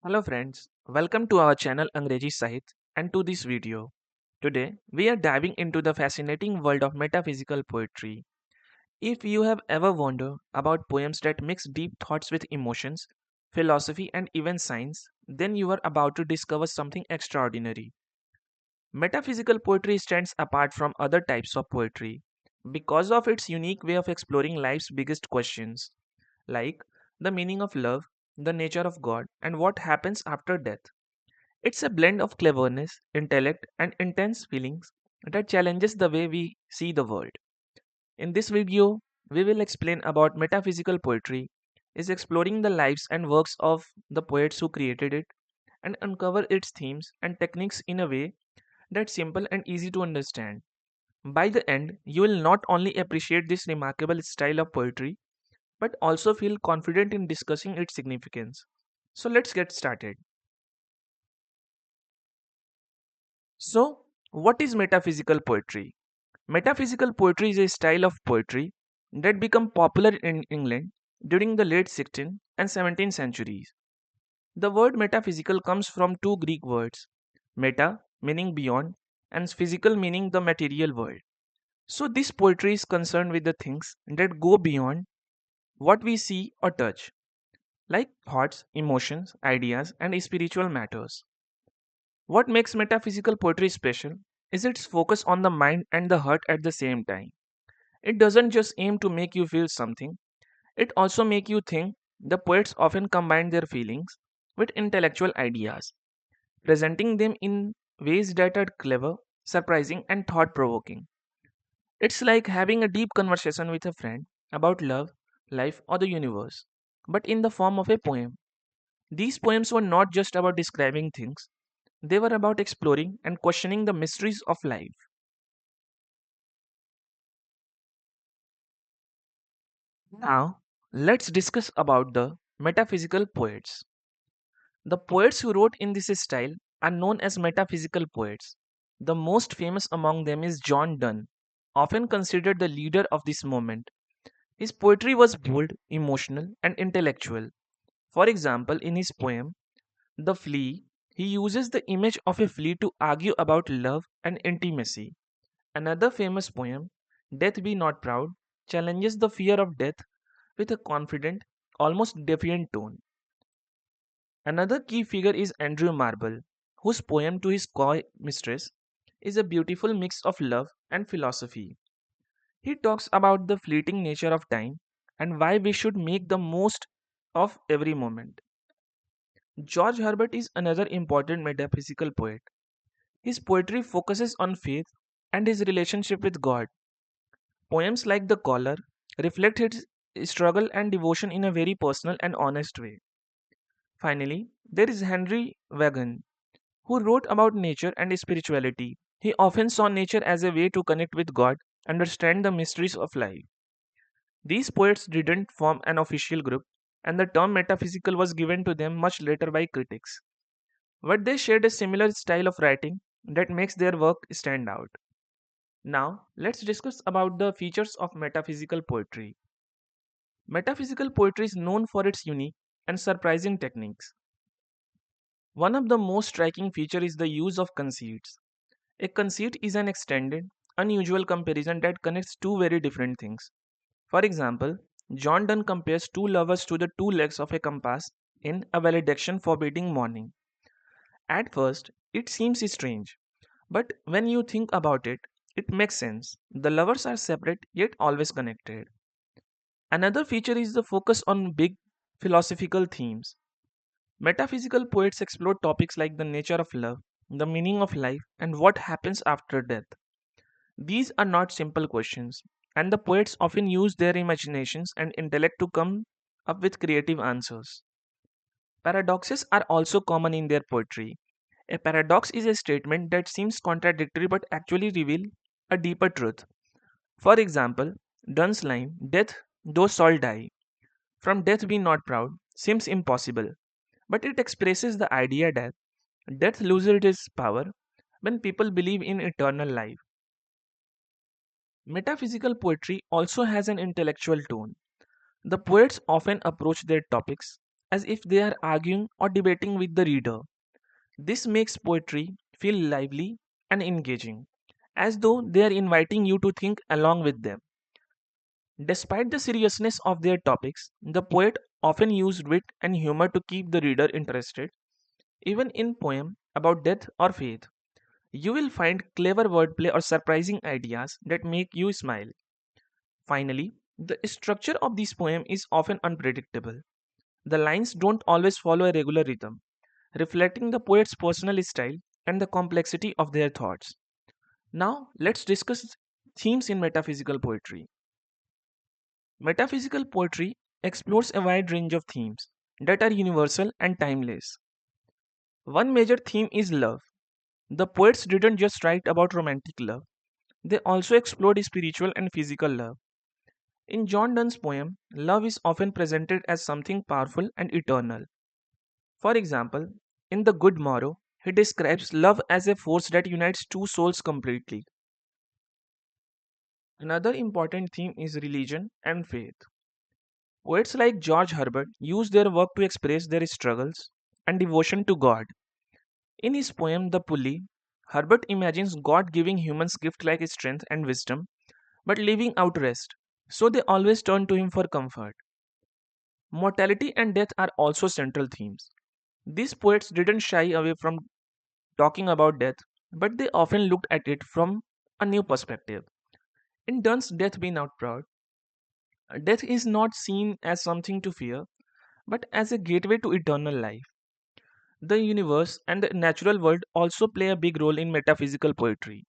Hello friends, welcome to our channel Angreji Sahit and to this video. Today we are diving into the fascinating world of metaphysical poetry. If you have ever wondered about poems that mix deep thoughts with emotions, philosophy and even science, then you are about to discover something extraordinary. Metaphysical poetry stands apart from other types of poetry because of its unique way of exploring life's biggest questions, like the meaning of love, the nature of God, and what happens after death. It's a blend of cleverness, intellect, and intense feelings that challenges the way we see the world. In this video, we will explain about metaphysical poetry, is exploring the lives and works of the poets who created it, and uncover its themes and techniques in a way that's simple and easy to understand. By the end, you will not only appreciate this remarkable style of poetry, but also feel confident in discussing its significance. So let's get started. So, what is metaphysical poetry? Metaphysical poetry is a style of poetry that became popular in England during the late 16th and 17th centuries. The word metaphysical comes from two Greek words, meta meaning beyond and physical meaning the material world. So this poetry is concerned with the things that go beyond what we see or touch, like thoughts, emotions, ideas, and spiritual matters. What makes metaphysical poetry special is its focus on the mind and the heart at the same time. It doesn't just aim to make you feel something, it also make you think. The poets often combine their feelings with intellectual ideas, presenting them in ways that are clever, surprising, and thought provoking. It's like having a deep conversation with a friend about love, life, or the universe, but in the form of a poem. These poems were not just about describing things, they were about exploring and questioning the mysteries of life. Now, let's discuss about the metaphysical poets. The poets who wrote in this style are known as metaphysical poets. The most famous among them is John Donne, often considered the leader of this movement. His poetry was bold, emotional, and intellectual. For example, in his poem, The Flea, he uses the image of a flea to argue about love and intimacy. Another famous poem, Death Be Not Proud, challenges the fear of death with a confident, almost defiant tone. Another key figure is Andrew Marvell, whose poem to his coy mistress is a beautiful mix of love and philosophy. He talks about the fleeting nature of time and why we should make the most of every moment. George Herbert is another important metaphysical poet. His poetry focuses on faith and his relationship with God. Poems like The Caller reflect his struggle and devotion in a very personal and honest way. Finally, there is Henry Vaughan, who wrote about nature and spirituality. He often saw nature as a way to connect with God, understand the mysteries of life. These poets didn't form an official group, and the term metaphysical was given to them much later by critics. But they shared a similar style of writing that makes their work stand out. Now, let's discuss about the features of metaphysical poetry. Metaphysical poetry is known for its unique and surprising techniques. One of the most striking features is the use of conceits. A conceit is an extended, unusual comparison that connects two very different things. For example, John Donne compares two lovers to the two legs of a compass in A Valediction forbidding mourning. At first, it seems strange, but when you think about it, it makes sense. The lovers are separate yet always connected. Another feature is the focus on big philosophical themes. Metaphysical poets explore topics like the nature of love, the meaning of life, and what happens after death. These are not simple questions, and the poets often use their imaginations and intellect to come up with creative answers. Paradoxes are also common in their poetry. A paradox is a statement that seems contradictory but actually reveals a deeper truth. For example, Donne's line, Death, though shall die, from death be not proud, seems impossible, but it expresses the idea that death loses its power when people believe in eternal life. Metaphysical poetry also has an intellectual tone. The poets often approach their topics as if they are arguing or debating with the reader. This makes poetry feel lively and engaging, as though they are inviting you to think along with them. Despite the seriousness of their topics, the poet often used wit and humor to keep the reader interested. Even in poems about death or faith, you will find clever wordplay or surprising ideas that make you smile. Finally, the structure of this poem is often unpredictable. The lines don't always follow a regular rhythm, reflecting the poet's personal style and the complexity of their thoughts. Now, let's discuss themes in metaphysical poetry. Metaphysical poetry explores a wide range of themes that are universal and timeless. One major theme is love. The poets didn't just write about romantic love, they also explored spiritual and physical love. In John Donne's poem, love is often presented as something powerful and eternal. For example, in The Good Morrow, he describes love as a force that unites two souls completely. Another important theme is religion and faith. Poets like George Herbert use their work to express their struggles and devotion to God. In his poem The Pulley, Herbert imagines God giving humans gifts like strength and wisdom, but leaving out rest, so they always turn to him for comfort. Mortality and death are also central themes. These poets didn't shy away from talking about death, but they often looked at it from a new perspective. In Donne's Death Be Not Proud, death is not seen as something to fear, but as a gateway to eternal life. The universe and the natural world also play a big role in metaphysical poetry.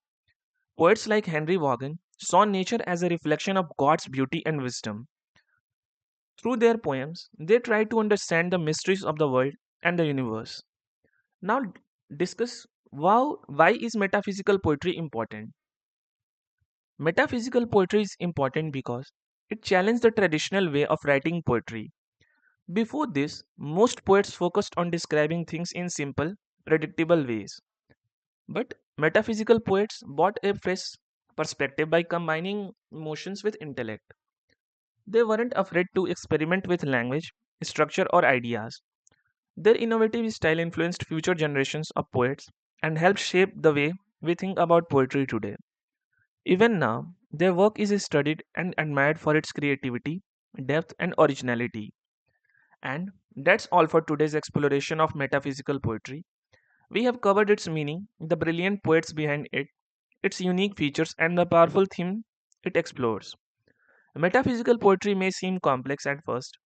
Poets like Henry Vaughan saw nature as a reflection of God's beauty and wisdom. Through their poems, they try to understand the mysteries of the world and the universe. Now, discuss why is metaphysical poetry important? Metaphysical poetry is important because it challenged the traditional way of writing poetry. Before this, most poets focused on describing things in simple, predictable ways. But metaphysical poets brought a fresh perspective by combining emotions with intellect. They weren't afraid to experiment with language, structure, or ideas. Their innovative style influenced future generations of poets and helped shape the way we think about poetry today. Even now, their work is studied and admired for its creativity, depth, and originality. And that's all for today's exploration of metaphysical poetry. We have covered its meaning, the brilliant poets behind it, its unique features, and the powerful theme it explores. Metaphysical poetry may seem complex at first,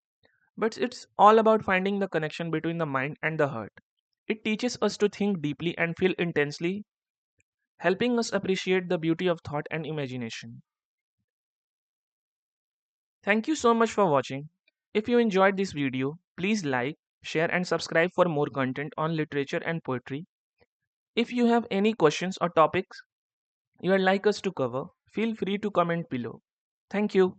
but it's all about finding the connection between the mind and the heart. It teaches us to think deeply and feel intensely, helping us appreciate the beauty of thought and imagination. Thank you so much for watching. If you enjoyed this video, please like, share, and subscribe for more content on literature and poetry. If you have any questions or topics you would like us to cover, feel free to comment below. Thank you.